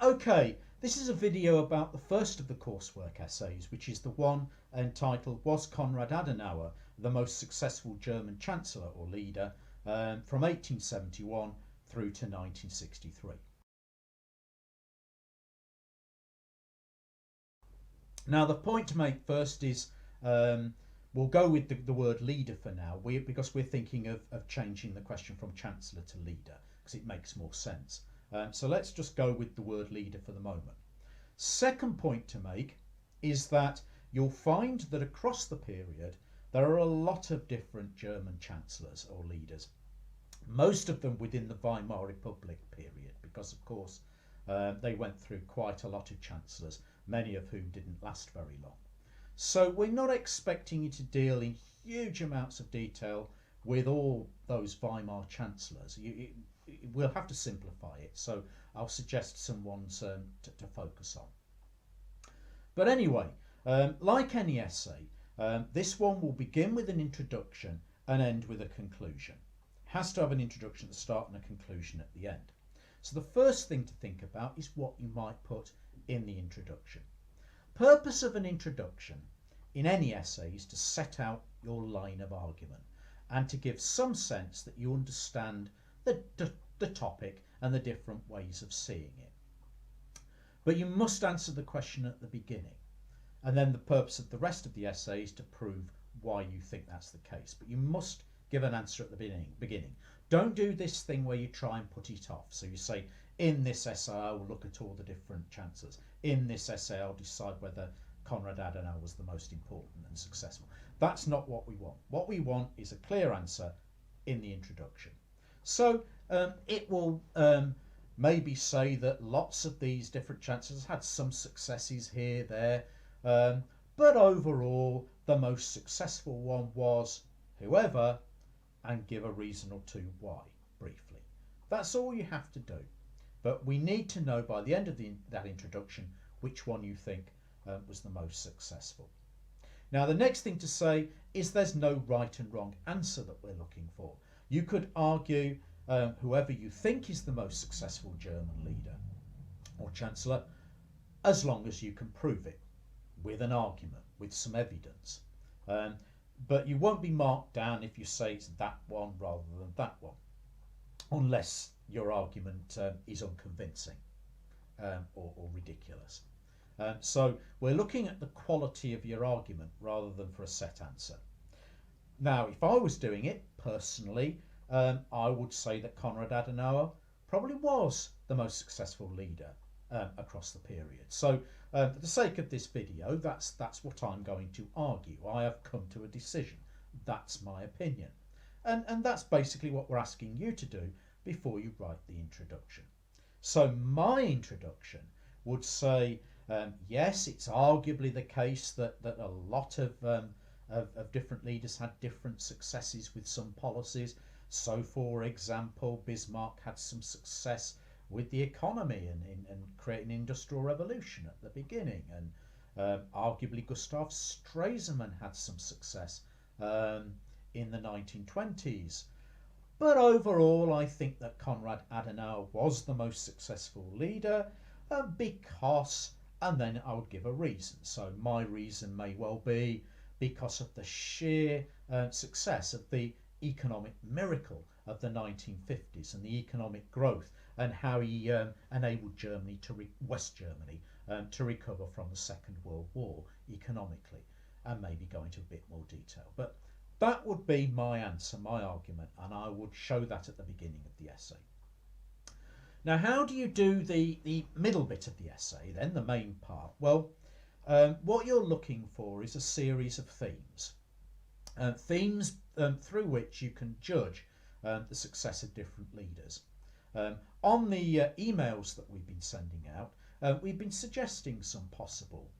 Okay, this is a video about the first of the coursework essays, which is the one entitled "Was Konrad Adenauer the most successful German Chancellor or leader from 1871 through to 1963?" Now, the point to make first is we'll go with the word leader for now, because we're thinking of changing the question from Chancellor to leader because it makes more sense. So let's just go with the word leader for the moment. Second point to make is that you'll find that across the period there are a lot of different German chancellors or leaders, most of them within the Weimar Republic period, because of course they went through quite a lot of chancellors, many of whom didn't last very long. So we're not expecting you to deal in huge amounts of detail with all those Weimar chancellors. We'll have to simplify it, so I'll suggest some ones to focus on. But anyway, like any essay, this one will begin with an introduction and end with a conclusion. It has to have an introduction at the start and a conclusion at the end. So the first thing to think about is what you might put in the introduction. Purpose of an introduction in any essay is to set out your line of argument and to give some sense that you understand the topic and the different ways of seeing it. But you must answer the question at the beginning, and then the purpose of the rest of the essay is to prove why you think that's the case. But you must give an answer at the beginning. Don't do this thing where you try and put it off. So you say, in this essay I will look at all the different chancellors. In this essay I'll decide whether Konrad Adenauer was the most important and successful. That's not what we want. What we want is a clear answer in the introduction. So it will maybe say that lots of these different chancellors had some successes here, there, but overall the most successful one was whoever, and give a reason or two why, briefly. That's all you have to do. But we need to know by the end of that introduction which one you think was the most successful. Now, the next thing to say is there's no right and wrong answer that we're looking for. You could argue whoever you think is the most successful German leader or chancellor, as long as you can prove it with an argument, with some evidence. But you won't be marked down if you say it's that one rather than that one, unless your argument is unconvincing or ridiculous. So we're looking at the quality of your argument rather than for a set answer. Now, if I was doing it personally, I would say that Konrad Adenauer probably was the most successful leader across the period. So for the sake of this video, that's what I'm going to argue. I have come to a decision. That's my opinion. And that's basically what we're asking you to do before you write the introduction. So my introduction would say, yes, it's arguably the case that a lot of different leaders had different successes with some policies. So, for example, Bismarck had some success with the economy and creating an industrial revolution at the beginning, and arguably Gustav Stresemann had some success in the 1920s. But overall, I think that Konrad Adenauer was the most successful leader because, and then I would give a reason. So my reason may well be because of the sheer success of the economic miracle of the 1950s and the economic growth, and how he enabled Germany West Germany to recover from the Second World War economically, and maybe go into a bit more detail. But that would be my answer, my argument, and I would show that at the beginning of the essay. Now, how do you do the middle bit of the essay then, the main part? Well, what you're looking for is a series of themes. Themes through which you can judge the success of different leaders. On the emails that we've been sending out, we've been suggesting some possible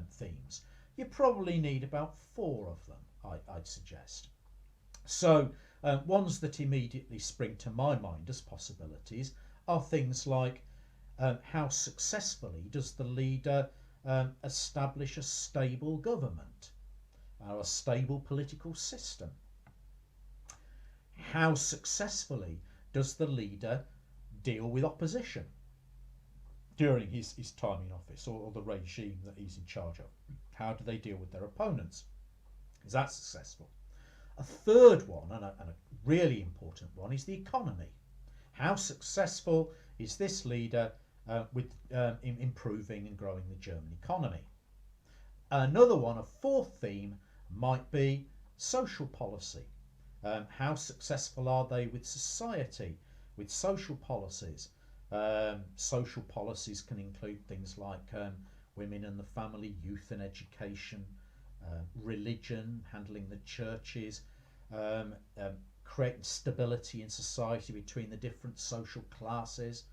themes. You probably need about 4 of them, I'd suggest. So ones that immediately spring to my mind as possibilities are things like how successfully does the leader establish a stable government or a stable political system? How successfully does the leader deal with opposition? during his time in office, or the regime that he's in charge of. How do they deal with their opponents? Is that successful? A third one, and a really important one, is the economy. How successful is this leader with in improving and growing the German economy? Another one, a fourth theme, might be social policy. How successful are they with society, with social policies? Social policies can include things like women and the family, youth and education, religion, handling the churches, creating stability in society between the different social classes.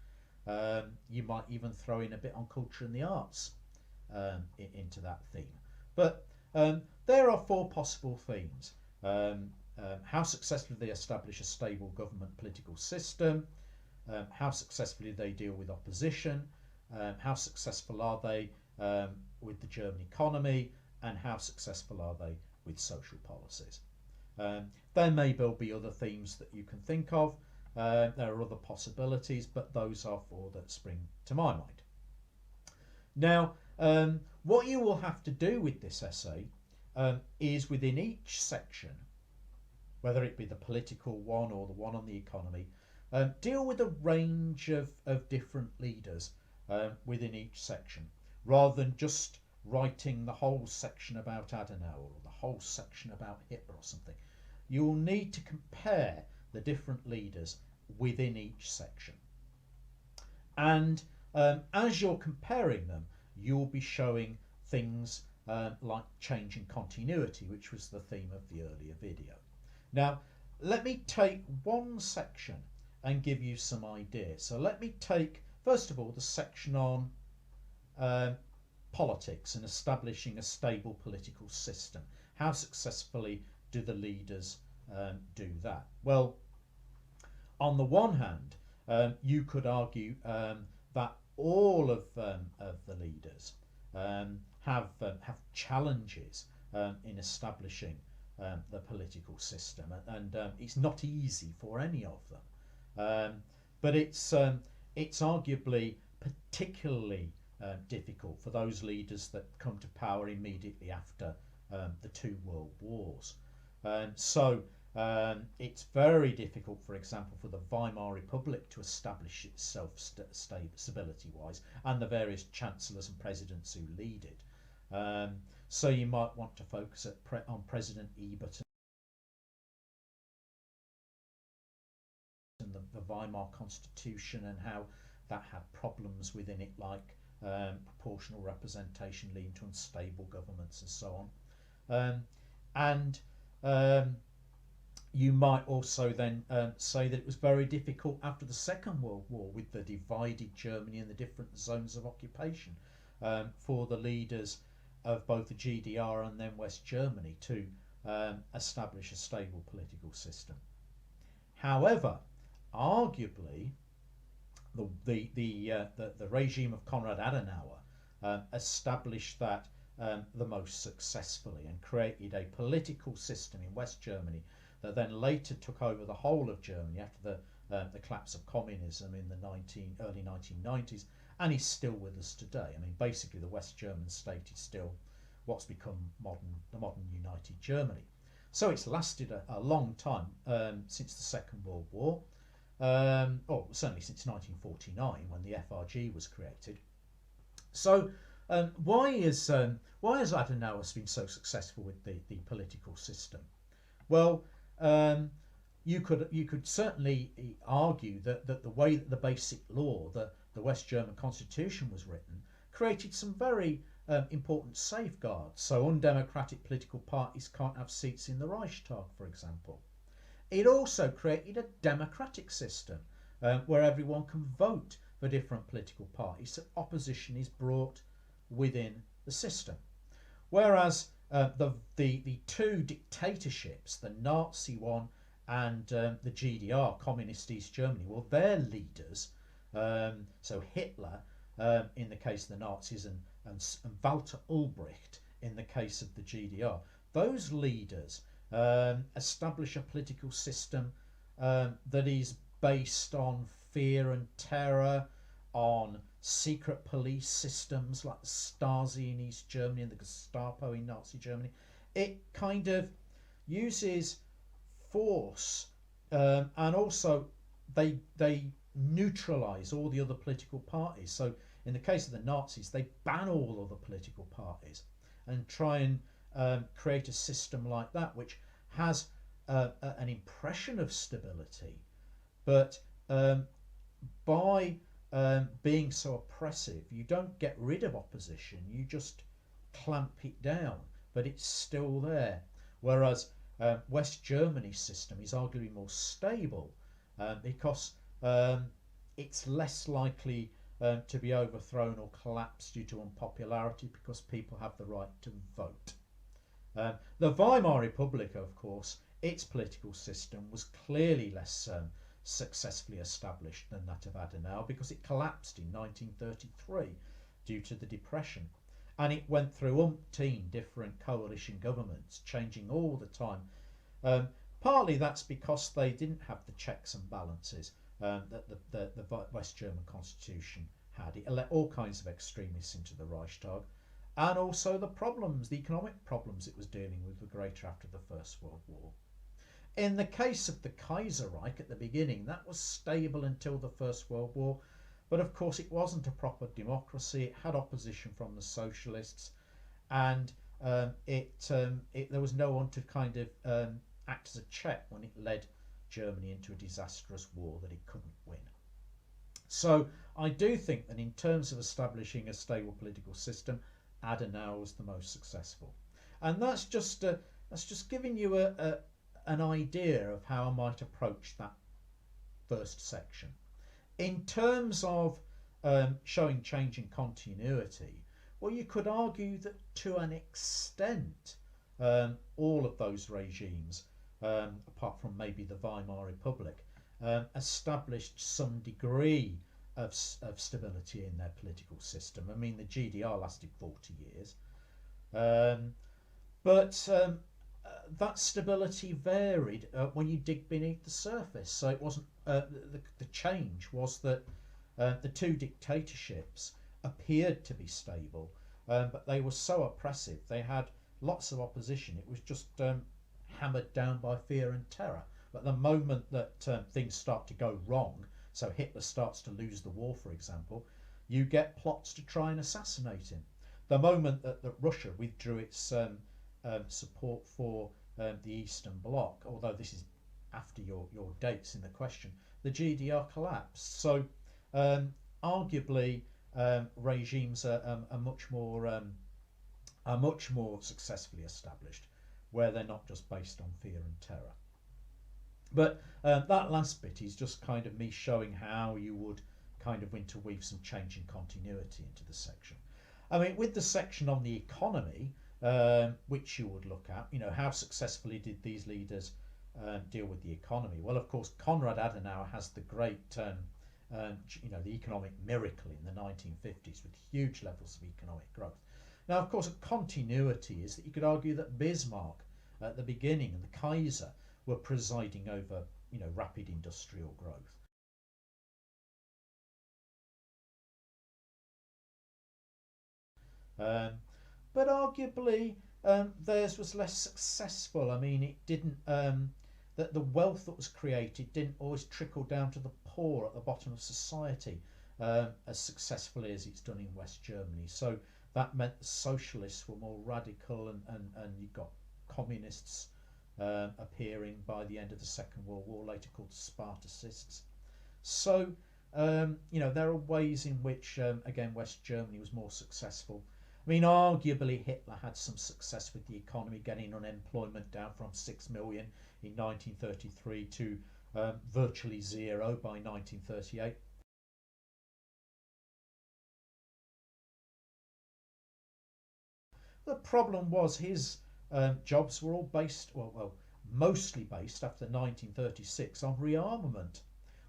You might even throw in a bit on culture and the arts into that theme. But there are four possible themes. How successfully they establish a stable government political system, how successfully they deal with opposition, how successful are they with the German economy, and how successful are they with social policies. There may well be other themes that you can think of. There are other possibilities, but those are four that spring to my mind. Now, what you will have to do with this essay is within each section, whether it be the political one or the one on the economy, deal with a range of different leaders within each section, rather than just writing the whole section about Adenauer or the whole section about Hitler or something. You will need to compare the different leaders within each section. And as you're comparing them, you'll be showing things like change in continuity, which was the theme of the earlier video. Now, let me take one section and give you some ideas. So let me take, first of all, the section on politics and establishing a stable political system. How successfully do the leaders do that? Well, on the one hand, you could argue that all of the leaders have challenges in establishing the political system, and it's not easy for any of them. But it's arguably particularly difficult for those leaders that come to power immediately after the two world wars. So it's very difficult, for example, for the Weimar Republic to establish itself stability-wise, and the various chancellors and presidents who lead it. So you might want to focus on President Ebert and the Weimar Constitution, and how that had problems within it, like proportional representation leading to unstable governments and so on. You might also then say that it was very difficult after the Second World War, with the divided Germany and the different zones of occupation, for the leaders of both the GDR and then West Germany to establish a stable political system. However, arguably, the regime of Konrad Adenauer established that the most successfully, and created a political system in West Germany that then later took over the whole of Germany after the collapse of communism in the early 1990s, and is still with us today. I mean, basically the West German state is still what's become the modern united Germany. So it's lasted a long time, since the Second World War, or certainly since 1949, when the FRG was created. So why has Adenauer been so successful with the political system? Well, you could certainly argue that the way that the basic law, the West German Constitution, was written, created some very important safeguards. So undemocratic political parties can't have seats in the Reichstag, for example. It also created a democratic system where everyone can vote for different political parties, so opposition is brought within the system. Whereas the two dictatorships, the Nazi one and the GDR, Communist East Germany, well, their leaders, so Hitler in the case of the Nazis, and Walter Ulbricht in the case of the GDR, those leaders establish a political system that is based on fear and terror, on secret police systems like the Stasi in East Germany and the Gestapo in Nazi Germany. It kind of uses force, and also they neutralise all the other political parties. So in the case of the Nazis, they ban all other political parties and try and create a system like that, which has an impression of stability, but by being so oppressive, you don't get rid of opposition, you just clamp it down, but it's still there. Whereas West Germany's system is arguably more stable, because it's less likely to be overthrown or collapsed due to unpopularity, because people have the right to vote. The Weimar Republic, of course, its political system was clearly less successfully established than that of Adenauer, because it collapsed in 1933 due to the Depression, and it went through umpteen different coalition governments, changing all the time. Partly that's because they didn't have the checks and balances that the West German constitution had. It let all kinds of extremists into the Reichstag, and also the economic problems it was dealing with were greater after the First World War. In the case of the Kaiserreich at the beginning, that was stable until the First World War, but of course it wasn't a proper democracy. It had opposition from the socialists, and there was no one to kind of act as a check when it led Germany into a disastrous war that it couldn't win. So I do think that in terms of establishing a stable political system, Adenauer was the most successful, and that's just giving you an idea of how I might approach that first section. In terms of showing change in continuity, well, you could argue that to an extent all of those regimes, apart from maybe the Weimar Republic, established some degree of stability in their political system. I mean, the GDR lasted 40 years, but that stability varied when you dig beneath the surface. So it wasn't the change was that the two dictatorships appeared to be stable, but they were so oppressive. They had lots of opposition. It was just hammered down by fear and terror. But the moment that things start to go wrong, so Hitler starts to lose the war, for example, you get plots to try and assassinate him. The moment that Russia withdrew its support for the Eastern Bloc, although this is after your dates in the question, the GDR collapsed. So arguably regimes are much more successfully established where they're not just based on fear and terror. But that last bit is just kind of me showing how you would kind of interweave some change in continuity into the section. I mean, with the section on the economy, which you would look at, how successfully did these leaders deal with the economy? Well, of course, Konrad Adenauer has the great, the economic miracle in the 1950s with huge levels of economic growth. Now, of course, a continuity is that you could argue that Bismarck at the beginning and the Kaiser were presiding over, rapid industrial growth. But arguably theirs was less successful. I mean, it didn't. That the wealth that was created didn't always trickle down to the poor at the bottom of society as successfully as it's done in West Germany. So that meant the socialists were more radical, and you got communists appearing by the end of the Second World War, later called Spartacists. So there are ways in which again West Germany was more successful. I mean, arguably Hitler had some success with the economy, getting unemployment down from 6 million in 1933 to virtually zero by 1938. The problem was his jobs were all based, mostly based after 1936 on rearmament,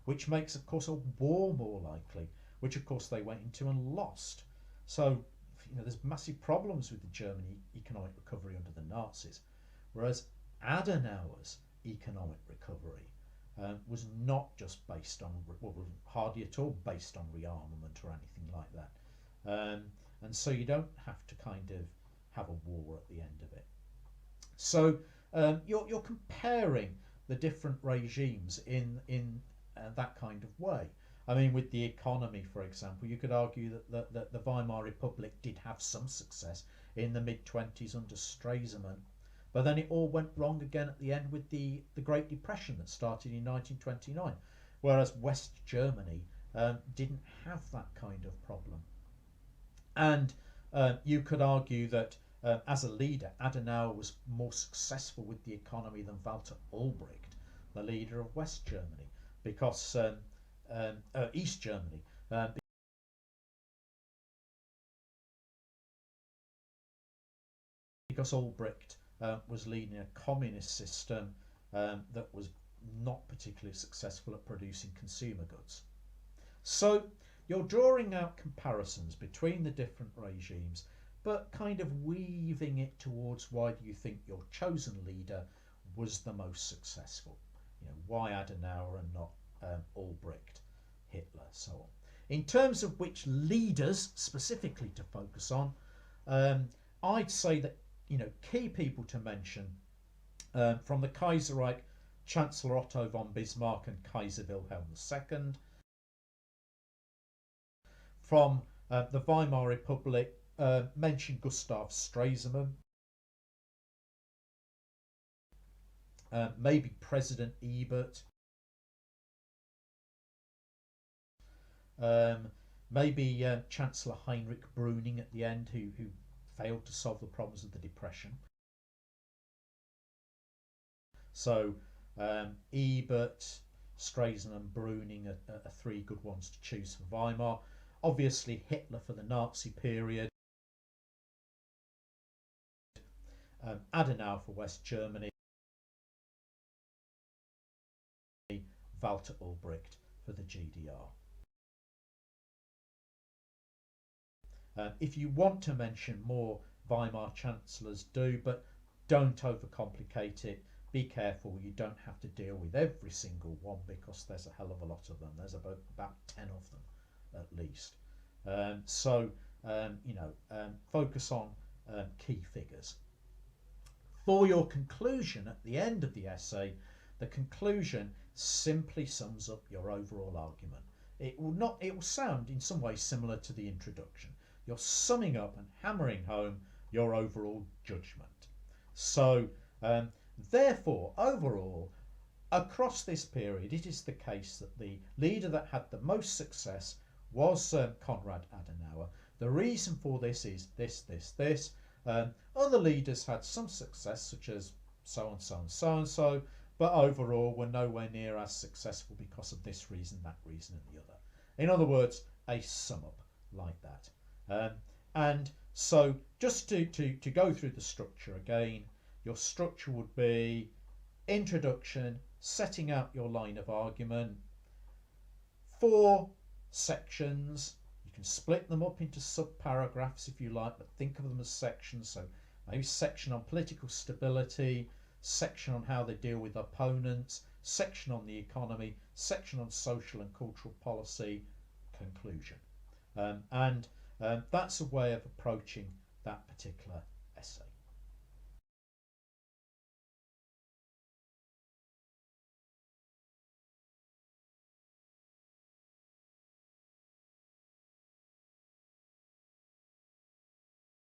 which makes, of course, a war more likely, which, of course, they went into and lost. So, there's massive problems with the German economic recovery under the Nazis, whereas Adenauer's economic recovery was not just based on, well, was hardly at all based on rearmament or anything like that. And so you don't have to kind of have a war at the end of it. So you're comparing the different regimes in that kind of way. I mean, with the economy, for example, you could argue that the Weimar Republic did have some success in the mid-20s under Stresemann, but then it all went wrong again at the end with the Great Depression that started in 1929, whereas West Germany didn't have that kind of problem. And you could argue that as a leader, Adenauer was more successful with the economy than Walter Ulbricht, the leader of West Germany, because East Germany, because Ulbricht was leading a communist system that was not particularly successful at producing consumer goods. So you're drawing out comparisons between the different regimes, but kind of weaving it towards why do you think your chosen leader was the most successful? You know, why Adenauer and not Ulbricht, Hitler, so on. In terms of which leaders specifically to focus on, I'd say that, you know, key people to mention from the Kaiserreich, Chancellor Otto von Bismarck and Kaiser Wilhelm II. From the Weimar Republic, mention Gustav Stresemann, maybe President Ebert, maybe Chancellor Heinrich Brüning at the end, who failed to solve the problems of the Depression. So Ebert, Stresemann and Brüning are three good ones to choose for Weimar. Obviously Hitler for the Nazi period, Adenauer for West Germany, Walter Ulbricht for the GDR. If you want to mention more Weimar chancellors, do, but don't overcomplicate it. Be careful, you don't have to deal with every single one because there's a hell of a lot of them. There's about 10 of them at least. Focus on key figures. For your conclusion at the end of the essay, the conclusion simply sums up your overall argument. It will sound in some ways similar to the introduction. You're summing up and hammering home your overall judgment. So therefore, overall, across this period, it is the case that the leader that had the most success was Konrad Adenauer. The reason for this is this. Other leaders had some success, such as so and so and so and so, but overall were nowhere near as successful because of this reason, that reason, and the other. In other words, a sum up like that. And so just to go through the structure again, your structure would be introduction, setting out your line of argument, 4 sections. You can split them up into sub-paragraphs if you like, but think of them as sections. So maybe section on political stability, section on how they deal with opponents, section on the economy, section on social and cultural policy, conclusion. That's a way of approaching that particular essay.